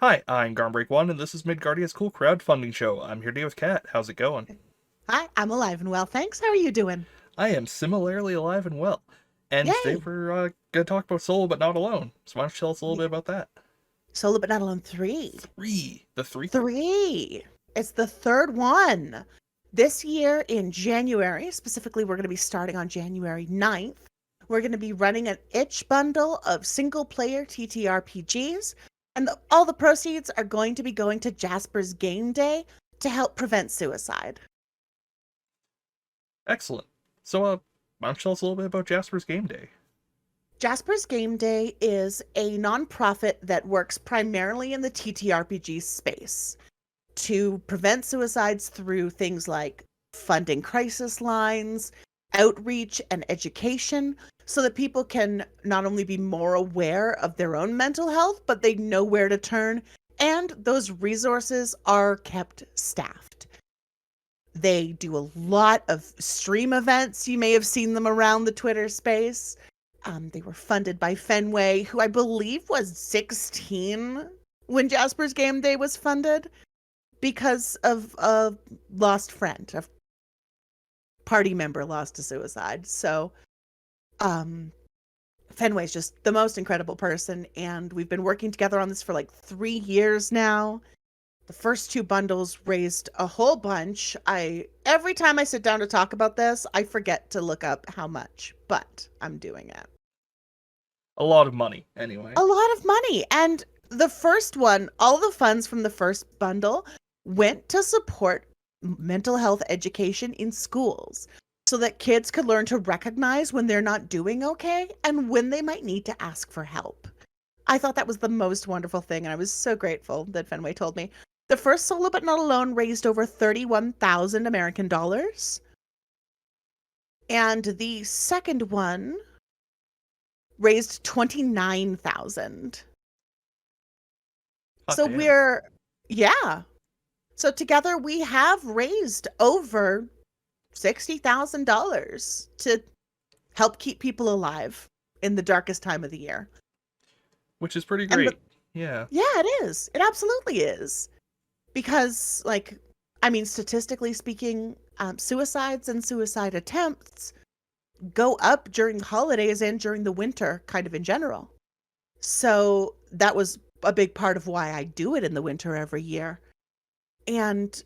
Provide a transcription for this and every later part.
Hi, I'm Garnbreak1, and this is Midgardia's cool crowdfunding show. I'm here today with Kat. How's it going? Hi, I'm alive and well, thanks. How are you doing? I am similarly alive and well. And today Yay! we're going to talk about Solo But Not Alone. So why don't you tell us a little Yeah. bit about that? Solo but not alone 3. Three. The three. 3. It's the third one. This year in January, specifically, we're going to be starting on January 9th. We're going to be running an itch bundle of single player TTRPGs, and all the proceeds are going to be going to Jasper's Game Day to help prevent suicide. Excellent. So, why don't you tell us a little bit about Jasper's Game Day? Jasper's Game Day is a nonprofit that works primarily in the TTRPG space to prevent suicides through things like funding crisis lines, outreach, and education so that people can not only be more aware of their own mental health, but they know where to turn, and those resources are kept staffed. They do a lot of stream events. You may have seen them around the Twitter space. They were funded by Fenway, who I believe was 16 when Jasper's Game Day was funded because of a lost friend, a party member lost to suicide. So, Fenway's just the most incredible person, and we've been working together on this for like 3 years now. The first two bundles raised a whole bunch. Every time I sit down to talk about this, I forget to look up how much, but I'm doing it. A lot of money, anyway. A lot of money. And the first one, all the funds from the first bundle went to support mental health education in schools so that kids could learn to recognize when they're not doing okay and when they might need to ask for help. I thought that was the most wonderful thing, and I was so grateful that Fenway told me. The first Solo But Not Alone raised over 31,000 American dollars. And the second one raised 29,000. Hot So damn. yeah. So together we have raised over $60,000 to help keep people alive in the darkest time of the year. Which is pretty And the, great. Yeah. yeah, it is. It absolutely is. Because, like, I mean, statistically speaking, suicides and suicide attempts go up during the holidays and during the winter, kind of in general. So that was a big part of why I do it in the winter every year. And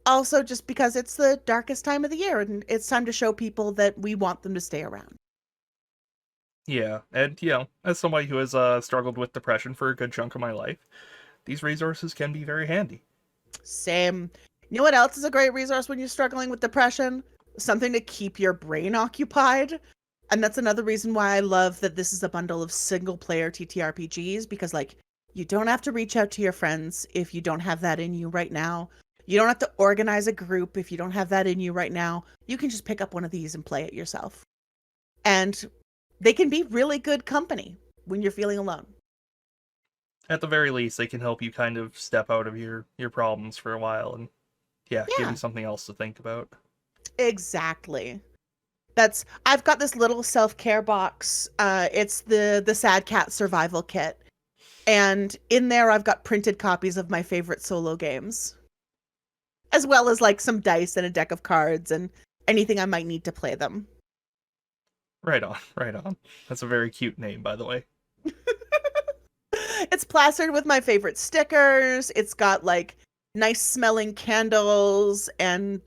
also just because it's the darkest time of the year and it's time to show people that we want them to stay around. Yeah. And, as somebody who has struggled with depression for a good chunk of my life, these resources can be very handy. Same. You know what else is a great resource when you're struggling with depression? Something to keep your brain occupied. And that's another reason why I love that this is a bundle of single player TTRPGs because, like, you don't have to reach out to your friends if you don't have that in you right now. You don't have to organize a group if you don't have that in you right now. You can just pick up one of these and play it yourself. And they can be really good company when you're feeling alone. At the very least, they can help you kind of step out of your problems for a while and, yeah, give you Yeah, something else to think about. exactly. I've got this little self-care box. It's the Sad Cat Survival Kit. And in there I've got printed copies of my favorite solo games, as well as like some dice and a deck of cards and anything I might need to play them. Right on, right on. That's a very cute name, by the way. It's plastered with my favorite stickers. It's got like nice smelling candles and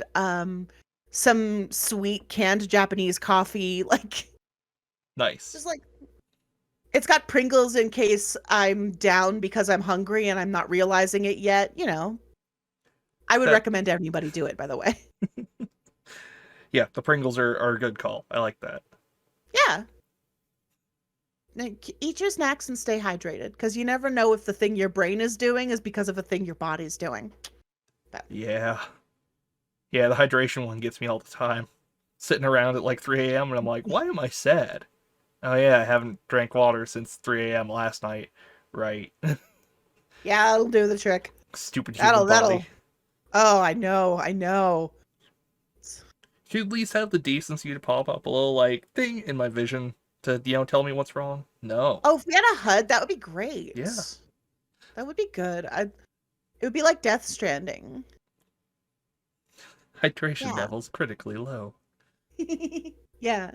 some sweet canned Japanese coffee. Like Nice. just like it's got Pringles in case I'm down because I'm hungry and I'm not realizing it yet. I would That recommend anybody do it, by the way. Yeah, the Pringles are a good call. I like that. Yeah. Eat your snacks and stay hydrated because you never know if the thing your brain is doing is because of a thing your body's doing. But Yeah. Yeah, the hydration one gets me all the time. Sitting around at like 3 a.m. and I'm like, why am I sad? Oh yeah, I haven't drank water since 3 a.m. last night. Right. yeah, it'll do the trick. Stupid human That'll. body. Oh, I know. Should at least have the decency to pop up a little like thing in my vision to, tell me what's wrong. No. Oh, if we had a HUD, that would be Yeah. great. That would be good. It would be like Death Stranding. Hydration Yeah. levels critically low. Yeah.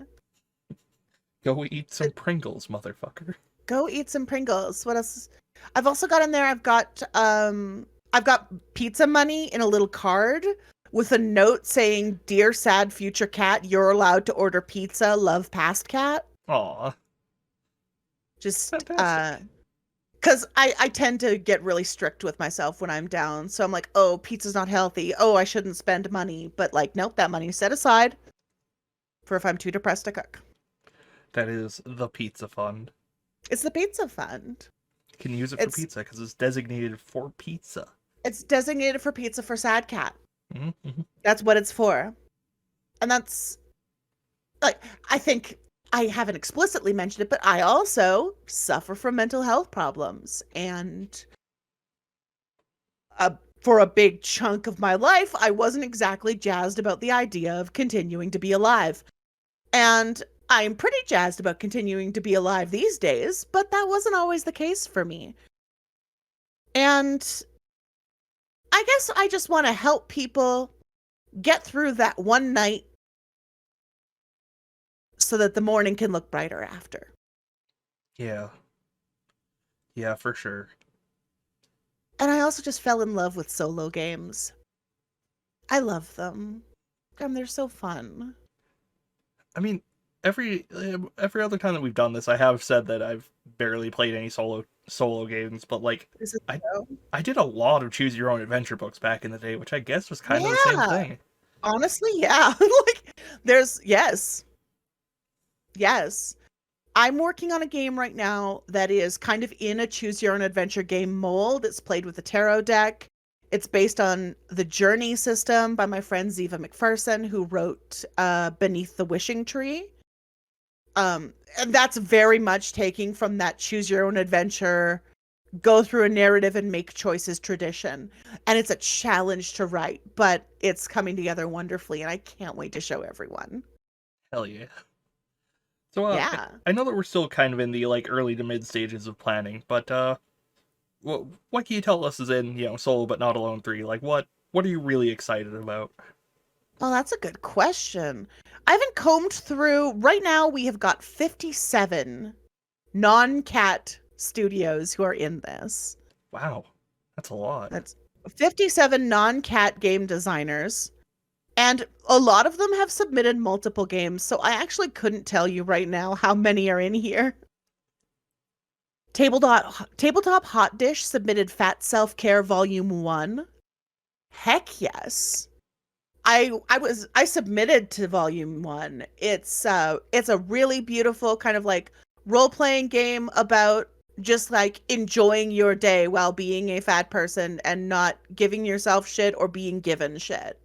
Go eat some Pringles, motherfucker. Go eat some Pringles. What else? I've also got in there, I've got pizza money in a little card with a note saying, "Dear sad future cat, you're allowed to order pizza. Love, past cat." Aw, Just fantastic. because I tend to get really strict with myself when I'm down. So I'm like, "Oh, pizza's not healthy. Oh, I shouldn't spend money." But like, nope, that money's set aside for if I'm too depressed to cook. That is the pizza fund. It's the pizza fund. You can use it for It's pizza because it's designated for pizza. it's designated for pizza for sad cat. Mm-hmm. That's what it's for. And that's like, I think I haven't explicitly mentioned it, but I also suffer from mental health problems. And for a big chunk of my life, I wasn't exactly jazzed about the idea of continuing to be alive. And I'm pretty jazzed about continuing to be alive these days, but that wasn't always the case for me. And I guess I just want to help people get through that one night so that the morning can look brighter after. Yeah. Yeah, for sure. And I also just fell in love with solo games. I love them. And they're so fun. I mean, every other time that we've done this, I have said that I've barely played any solo games, but like This is I so. I did a lot of choose your own adventure books back in the day, which I guess was kind of the same Yeah. thing. Honestly, yeah. Like there's yes. Yes. I'm working on a game right now that is kind of in a choose your own adventure game mold. It's played with a tarot deck. It's based on the Journey system by my friend Ziva McPherson, who wrote Beneath the Wishing Tree. And that's very much taking from that choose your own adventure, go through a narrative and make choices tradition. And it's a challenge to write, but it's coming together wonderfully, and I can't wait to show everyone. Hell yeah. So Yeah. I know that we're still kind of in the like early to mid stages of planning, but what can you tell us is in, Solo but Not Alone 3? Like what are you really excited about? Well, that's a good question. I haven't combed through. Right now, we have got 57 non-cat studios who are in this. Wow. That's a lot. That's 57 non-cat game designers. And a lot of them have submitted multiple games, so I actually couldn't tell you right now how many are in here. Tabletop Hot Dish submitted Fat Self Care Volume 1. Heck yes. I submitted to volume 1. It's a really beautiful kind of like role-playing game about just like enjoying your day while being a fat person and not giving yourself shit or being given shit.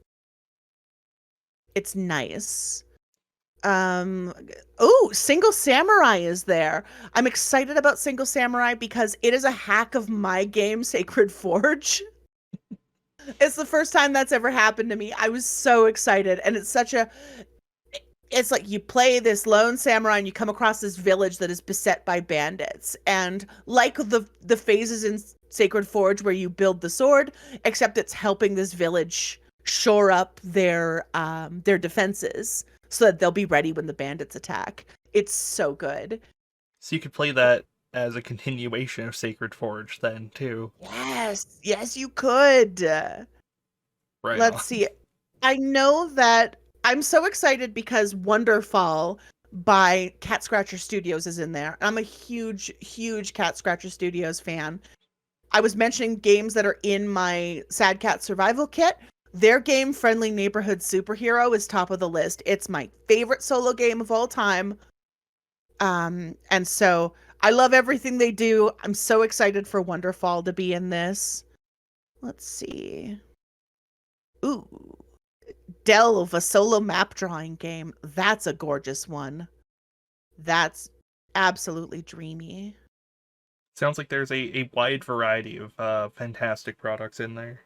It's nice. Um oh, Single Samurai is there. I'm excited about Single Samurai because it is a hack of my game Sacred Forge. It's the first time that's ever happened to me. I was so excited. And it's like you play this lone samurai and you come across this village that is beset by bandits. And like the phases in Sacred Forge where you build the sword, except it's helping this village shore up their defenses so that they'll be ready when the bandits attack. It's so good. So you could play that as a continuation of Sacred Forge then too. Yes, yes, you could. Right Let's on. see. I know that I'm so excited because Wonderfall by Cat Scratcher Studios is in there. I'm a huge, huge Cat Scratcher Studios fan. I was mentioning games that are in my Sad Cat Survival Kit. Their game, Friendly Neighborhood Superhero, is top of the list. It's my favorite solo game of all time. And so I love everything they do. I'm so excited for Wonderfall to be in this. Let's see. Ooh, Delve, a solo map drawing game. That's a gorgeous one. That's absolutely dreamy. Sounds like there's a wide variety of fantastic products in there.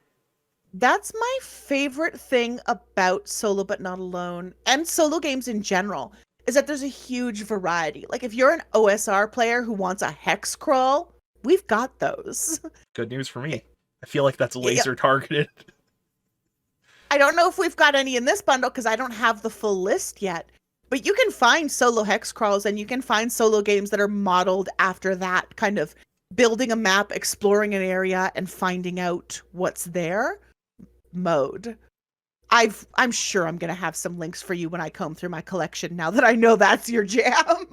That's my favorite thing about Solo But Not Alone and solo games in general is that there's a huge variety. Like if you're an OSR player who wants a hex crawl, We've got those. Good news for me. I feel like that's Yeah, laser targeted. I don't know if we've got any in this bundle because I don't have the full list yet. But you can find solo hex crawls and you can find solo games that are modeled after that kind of building a map, exploring an area, and finding out what's there mode. I'm sure I'm gonna have some links for you when I comb through my collection now that I know that's your jam.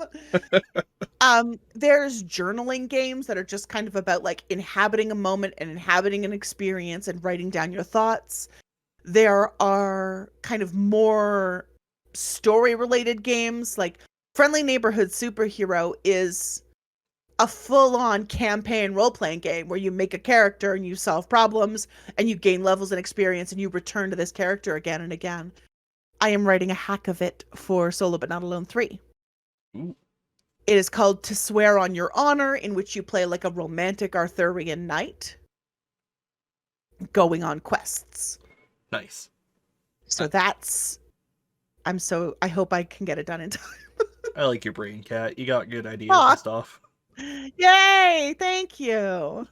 There's journaling games that are just kind of about like inhabiting a moment and inhabiting an experience and writing down your thoughts. There are kind of more story related games like Friendly Neighborhood Superhero is a full-on campaign role-playing game where you make a character and you solve problems and you gain levels and experience and you return to this character again and again. I am writing a hack of it for Solo But Not Alone 3. Ooh. It is called To Swear on Your Honor, in which you play like a romantic Arthurian knight going on quests. Nice. So that's I hope I can get it done in time. I like your brain, Cat. You got good ideas Aw. and stuff. Yay! Thank you.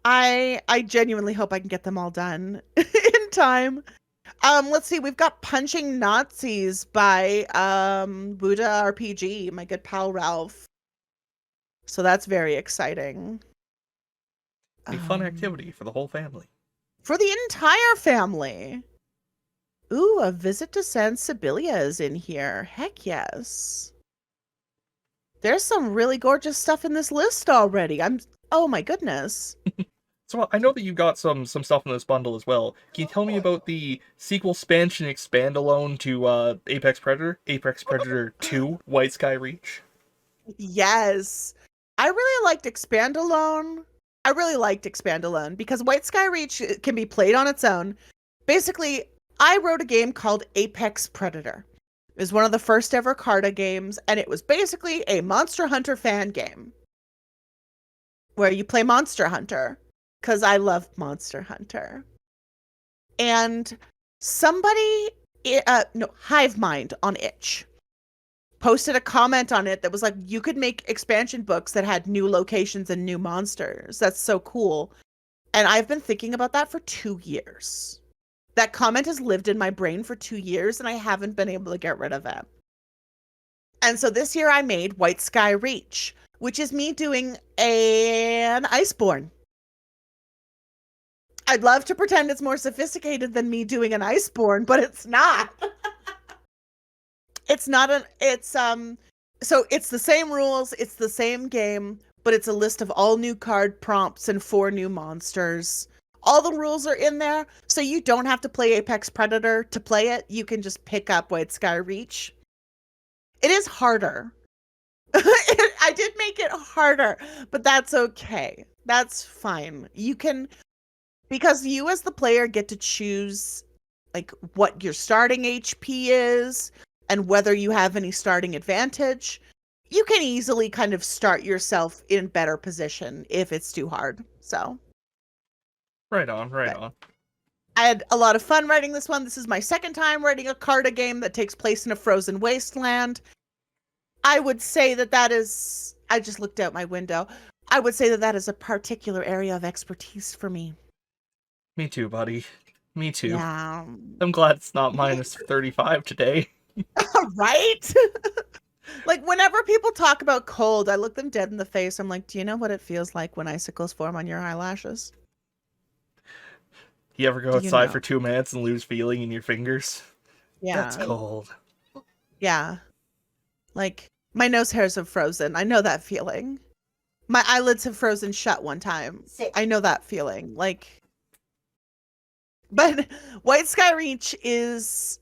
I genuinely hope I can get them all done in time. Let's see. We've got Punching Nazis by Buddha RPG, my good pal Ralph. So that's very exciting. A fun activity for the whole family. For the entire family. Ooh, A Visit to San Sibilia is in here. Heck yes. There's some really gorgeous stuff in this list already. Oh my goodness. So I know that you got some stuff in this bundle as well. Can you tell me about the sequel expansion expandalone to Apex Predator 2, White Sky Reach? Yes. I really liked Expandalone. Because White Sky Reach can be played on its own. Basically, I wrote a game called Apex Predator. It was one of the first ever Carta games, and it was basically a Monster Hunter fan game where you play Monster Hunter, because I love Monster Hunter. And Hive Mind on Itch posted a comment on it that was like, you could make expansion books that had new locations and new monsters. That's so cool. And I've been thinking about that for 2 years. That comment has lived in my brain for 2 years and I haven't been able to get rid of it. And so this year I made White Sky Reach, which is me doing an Iceborne. I'd love to pretend it's more sophisticated than me doing an Iceborne, but it's not. So it's the same rules, it's the same game, but it's a list of all new card prompts and 4 new monsters. All the rules are in there, so you don't have to play Apex Predator to play it. You can just pick up White Sky Reach. It is harder. I did make it harder, but that's okay. That's fine. Because you as the player get to choose like what your starting HP is and whether you have any starting advantage. You can easily kind of start yourself in better position if it's too hard. So Right on. I had a lot of fun writing this one. This is my second time writing a Carta game that takes place in a frozen wasteland. I would say that is, I just looked out my window. I would say that is a particular area of expertise for me. Me too, buddy. Me too. Yeah. I'm glad it's not minus 35 today. Right? Like, whenever people talk about cold, I look them dead in the face. I'm like, do you know what it feels like when icicles form on your eyelashes? You ever go outside for 2 minutes and lose feeling in your fingers? Yeah. That's cold. Yeah. Like, my nose hairs have frozen. I know that feeling. My eyelids have frozen shut one time. I know that feeling. Like, but White Sky Reach is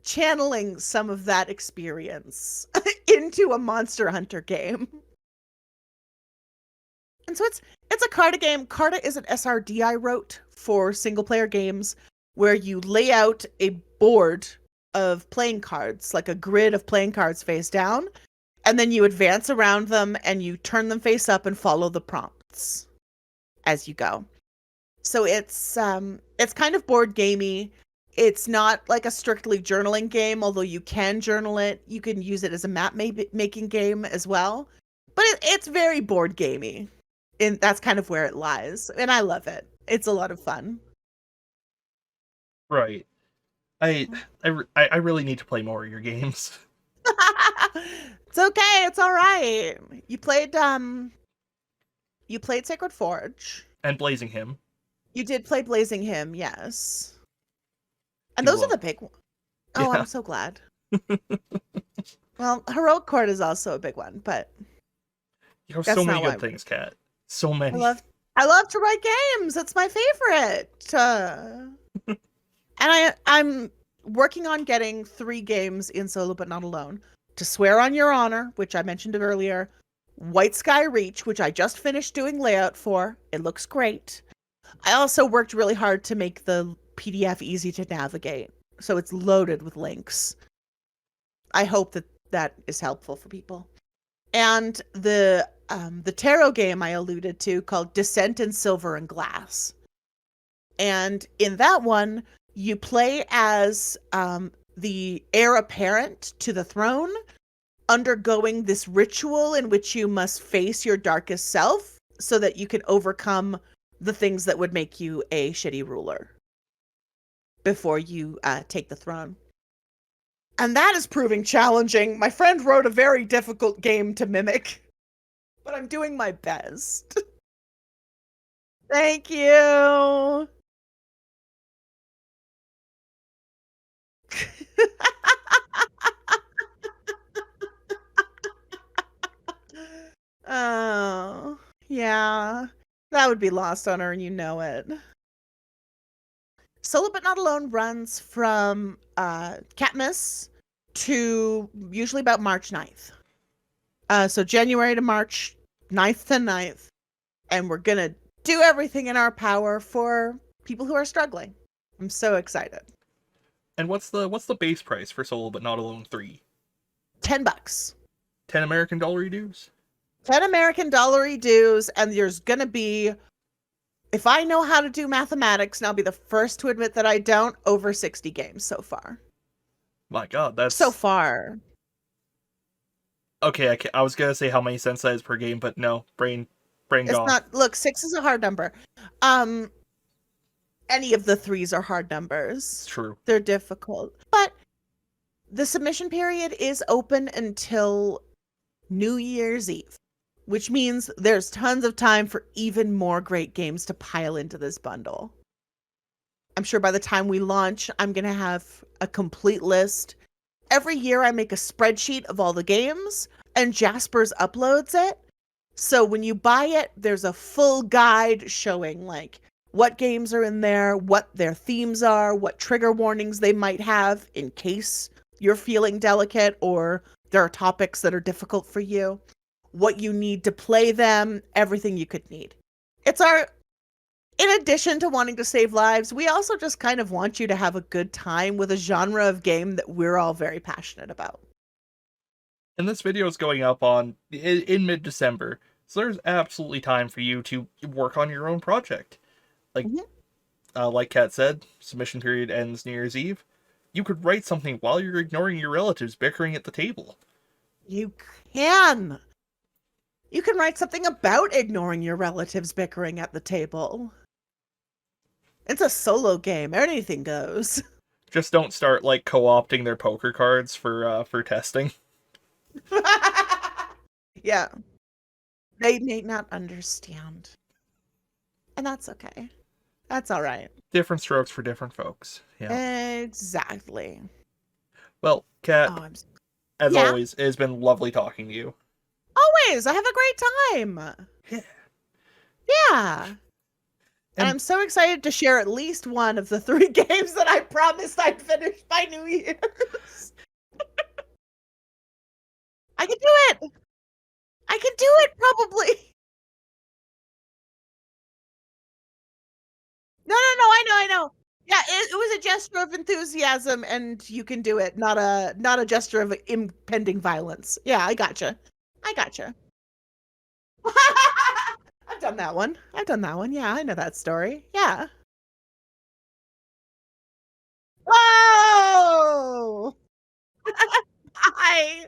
channeling some of that experience into a Monster Hunter game. And so it's a Carta game. Carta is an SRD I wrote for single player games where you lay out a board of playing cards, like a grid of playing cards face down, and then you advance around them and you turn them face up and follow the prompts as you go. So it's kind of board gamey. It's not like a strictly journaling game, although you can journal it. You can use it as a map making game as well. But it's very board gamey. And that's kind of where it lies. And I love it. It's a lot of fun. Right. I I really need to play more of your games. It's okay. It's all right. You played Sacred Forge. And Blazing Him. You did play Blazing Him, yes. And You those are the big ones. Oh, Yeah. I'm so glad. Well, Heroic Court is also a big one, but You have that's so many not why good things, Kat. So I many. love to write games. It's my favorite. And I'm working on getting 3 games in Solo But Not Alone. To Swear on Your Honor, which I mentioned earlier, White Sky Reach, which I just finished doing layout for. It looks great. I also worked really hard to make the PDF easy to navigate, so it's loaded with links. I hope that that is helpful for people. And the tarot game I alluded to called Descent in Silver and Glass. And in that one, you play as the heir apparent to the throne, undergoing this ritual in which you must face your darkest self so that you can overcome the things that would make you a shitty ruler before you take the throne. And that is proving challenging. My friend wrote a very difficult game to mimic, but I'm doing my best. Thank you. Oh, yeah. That would be lost on her, and you know it. Solo But Not Alone runs from Catmas to usually about March 9th. So January to March 9th to 9th. And we're going to do everything in our power for people who are struggling. I'm so excited. And what's the base price for Solo But Not Alone 3? $10. 10 American dollar dues? 10 American dollar dues, and there's going to be, if I know how to do mathematics, and I'll be the first to admit that I don't, over 60 games so far. My god, that's So far. Okay, I was gonna say how many cents that is per game, but no, brain It's gone. not, look, 6 is a hard number. Any of the 3s are hard numbers. True. They're difficult. But the submission period is open until New Year's Eve, which means there's tons of time for even more great games to pile into this bundle. I'm sure by the time we launch, I'm going to have a complete list. Every year I make a spreadsheet of all the games, and Jaspers uploads it. So when you buy it, there's a full guide showing like what games are in there, what their themes are, what trigger warnings they might have in case you're feeling delicate or there are topics that are difficult for you, what you need to play them, everything you could need. In addition to wanting to save lives, we also just kind of want you to have a good time with a genre of game that we're all very passionate about. And this video is going up in mid-December, so there's absolutely time for you to work on your own project. Like Kat said, submission period ends New Year's Eve. You could write something while you're ignoring your relatives bickering at the table. You can. You can write something about ignoring your relatives bickering at the table. It's a solo game. Anything goes. Just don't start like co-opting their poker cards for testing. Yeah. They may not understand. And that's okay. That's all right. Different strokes for different folks. Yeah. Exactly. Well, Kat, Oh, as Yeah. always, it has been lovely talking to you. Always. I have a great time. Yeah. Yeah. And And- I'm so excited to share at least one of the 3 games that I promised I'd finish by New Year's. I can do it. I can do it, probably. No, I know. Yeah, it was a gesture of enthusiasm, and you can do it. Not a gesture of impending violence. Yeah, I gotcha. I've done that one. Yeah, I know that story. Yeah. Whoa! Hi.